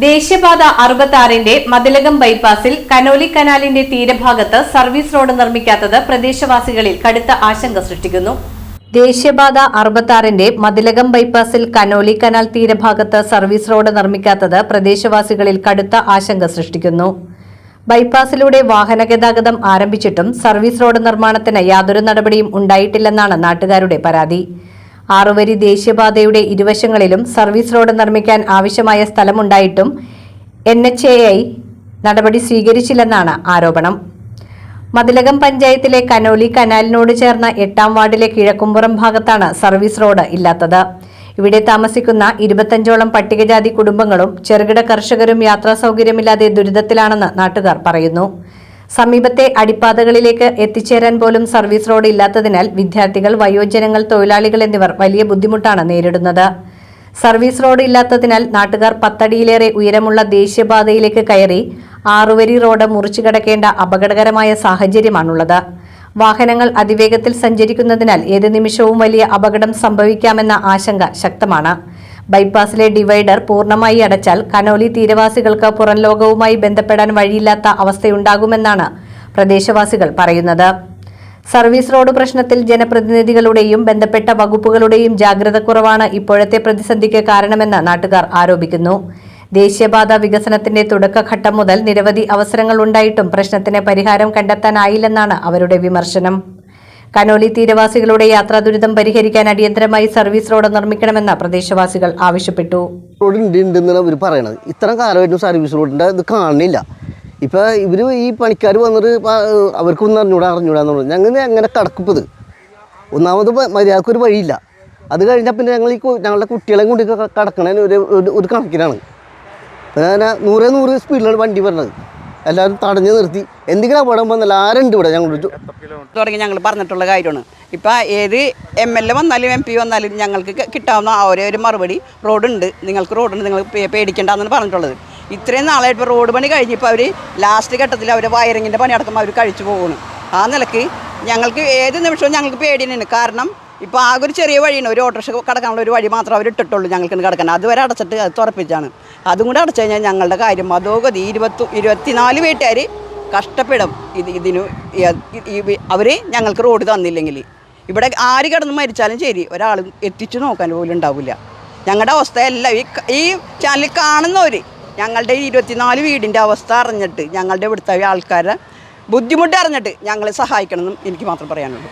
ദേശീയപാത 66 മതിലകം ബൈപ്പാസിൽ കനോലി കനാലിന്റെ തീരഭാഗത്ത് സർവീസ് റോഡ് നിർമ്മിക്കാത്തത് പ്രദേശവാസികളിൽ കടുത്ത ആശങ്ക സൃഷ്ടിക്കുന്നു. ദേശീയപാത 66 മതിലകം ബൈപ്പാസിൽ കനോലി കനാൽ തീരഭാഗത്ത് സർവീസ് റോഡ് നിർമ്മിക്കാത്തത് പ്രദേശവാസികളിൽ കടുത്ത ആശങ്ക സൃഷ്ടിക്കുന്നു. ബൈപ്പാസിലൂടെ വാഹനഗതാഗതം ആരംഭിച്ചിട്ടും സർവീസ് റോഡ് നിർമ്മാണത്തിന് യാതൊരു നടപടിയും ഉണ്ടായിട്ടില്ലെന്നാണ് നാട്ടുകാരുടെ പരാതി. 6 വരി ദേശീയപാതയുടെ ഇരുവശങ്ങളിലും സർവീസ് റോഡ് നിർമ്മിക്കാൻ ആവശ്യമായ സ്ഥലമുണ്ടായിട്ടും NHAI നടപടി സ്വീകരിച്ചില്ലെന്നാണ് ആരോപണം. മതിലകം പഞ്ചായത്തിലെ കനോലി കനാലിനോട് ചേർന്ന 8ാം വാർഡിലെ കിഴക്കുംപുറം ഭാഗത്താണ് സർവീസ് റോഡ് ഇല്ലാത്തത്. ഇവിടെ താമസിക്കുന്ന 25ഓളം പട്ടികജാതി കുടുംബങ്ങളും ചെറുകിട കർഷകരും യാത്രാ സൗകര്യമില്ലാതെ ദുരിതത്തിലാണെന്ന് നാട്ടുകാർ പറയുന്നു. സമീപത്തെ അടിപ്പാതകളിലേക്ക് എത്തിച്ചേരാൻ പോലും സർവീസ് റോഡ് ഇല്ലാത്തതിനാൽ വിദ്യാർത്ഥികൾ, വയോജനങ്ങൾ, തൊഴിലാളികൾ എന്നിവർ വലിയ ബുദ്ധിമുട്ടാണ് നേരിടുന്നത്. സർവീസ് റോഡ് ഇല്ലാത്തതിനാൽ നാട്ടുകാർ 10 അടിയിലേറെ ഉയരമുള്ള ദേശീയപാതയിലേക്ക് കയറി 6 വരി റോഡ് മുറിച്ചു കടക്കേണ്ട അപകടകരമായ സാഹചര്യമാണുള്ളത്. വാഹനങ്ങൾ അതിവേഗത്തിൽ സഞ്ചരിക്കുന്നതിനാൽ ഏത് നിമിഷവും വലിയ അപകടം സംഭവിക്കാമെന്ന ആശങ്ക ശക്തമാണ്. ബൈപ്പാസിലെ ഡിവൈഡർ പൂർണ്ണമായി അടച്ചാൽ കനോലി തീരവാസികൾക്ക് പുറം ലോകവുമായി ബന്ധപ്പെടാൻ വഴിയില്ലാത്ത അവസ്ഥയുണ്ടാകുമെന്നാണ് പ്രദേശവാസികൾ പറയുന്നത്. സർവീസ് റോഡ് പ്രശ്നത്തിൽ ജനപ്രതിനിധികളുടെയും ബന്ധപ്പെട്ട വകുപ്പുകളുടെയും ജാഗ്രതക്കുറവാണ് ഇപ്പോഴത്തെ പ്രതിസന്ധിക്ക് കാരണമെന്ന് നാട്ടുകാർ ആരോപിക്കുന്നു. ദേശീയപാത വികസനത്തിന്റെ തുടക്കഘട്ടം മുതൽ നിരവധി അവസരങ്ങൾ ഉണ്ടായിട്ടും പ്രശ്നത്തിന് പരിഹാരം കണ്ടെത്താനായില്ലെന്നാണ് അവരുടെ വിമർശനം. കനോലി തീരവാസികളുടെ യാത്രാ ദുരിതം പരിഹരിക്കാൻ അടിയന്തരമായി സർവീസ് റോഡ് നിർമ്മിക്കണമെന്ന് പ്രദേശവാസികൾ ആവശ്യപ്പെട്ടു. റോഡ് പറയണത് ഇത്ര കാലമായിട്ടും സർവീസ് റോഡിന്റെ ഇത് കാണുന്നില്ല. ഇപ്പൊ ഇവര് ഈ പണിക്കാർ വന്നിട്ട് അവർക്കൊന്നും അറിഞ്ഞൂടാന്ന് പറഞ്ഞു. ഞങ്ങൾ എങ്ങനെ കടക്കുപ്പത്? ഒന്നാമത് മര്യാദക്കൊരു വഴിയില്ല. അത് കഴിഞ്ഞാൽ പിന്നെ ഞങ്ങളുടെ കുട്ടികളെ കൊണ്ട് കടക്കണതിന് ഒരു കണക്കിനാണ്. ഞാൻ 100 സ്പീഡിലാണ് വണ്ടി പറഞ്ഞത്. എല്ലാവരും തടഞ്ഞു നിർത്തി. എന്തെങ്കിലും അപകടം വന്നല്ല ആരുണ്ട് ഇവിടെ ഞങ്ങൾ തുടങ്ങി ഞങ്ങൾ പറഞ്ഞിട്ടുള്ള കാര്യമാണ്. ഇപ്പം ഏത് MLA വന്നാലും MP വന്നാലും ഞങ്ങൾക്ക് കിട്ടാവുന്ന ഒരേ ഒരു മറുപടി റോഡുണ്ട്, നിങ്ങൾക്ക് റോഡുണ്ട്, നിങ്ങൾ പേടിക്കേണ്ടെന്നാണ് പറഞ്ഞിട്ടുള്ളത്. ഇത്രയും നാളായിട്ട് ഇപ്പോൾ റോഡ് പണി കഴിഞ്ഞപ്പോൾ അവർ ലാസ്റ്റ് ഘട്ടത്തിൽ അവർ വയറിങ്ങിൻ്റെ പണി അടക്കുമ്പോൾ അവർ കഴിച്ചു പോകുന്നു. ആ നിലയ്ക്ക് ഞങ്ങൾക്ക് ഏത് നിമിഷവും ഞങ്ങൾക്ക് പേടി തന്നെയാണ്. കാരണം ഇപ്പോൾ ആകെ ഒരു ചെറിയ വഴിയാണ്, ഒരു ഓട്ടോറിക്ഷ കടക്കാനുള്ള ഒരു വഴി മാത്രം അവർ ഇട്ടിട്ടുള്ളൂ ഞങ്ങൾക്ക് കിടക്കാൻ. അതുവരെ അടച്ചിട്ട് അത് തുറപ്പിച്ചാണ്. അതും കൂടെ അടച്ചു കഴിഞ്ഞാൽ ഞങ്ങളുടെ കാര്യം അധോഗതി 24 വീട്ടുകാർ കഷ്ടപ്പെടും. ഇതിന് അവർ ഞങ്ങൾക്ക് റോഡ് തന്നില്ലെങ്കിൽ ഇവിടെ ആര് കിടന്ന് മരിച്ചാലും ശരി ഒരാൾ എത്തിച്ചു നോക്കാൻ പോലും ഉണ്ടാവില്ല. ഞങ്ങളുടെ അവസ്ഥയെല്ലാം ഈ ചാനലിൽ കാണുന്നവർ ഞങ്ങളുടെ 24 വീടിൻ്റെ അവസ്ഥ അറിഞ്ഞിട്ട് ഞങ്ങളുടെ ഇവിടുത്തെ ആൾക്കാരെ ബുദ്ധിമുട്ട് അറിഞ്ഞിട്ട് ഞങ്ങളെ സഹായിക്കണമെന്നും എനിക്ക് മാത്രം പറയാനുള്ളൂ.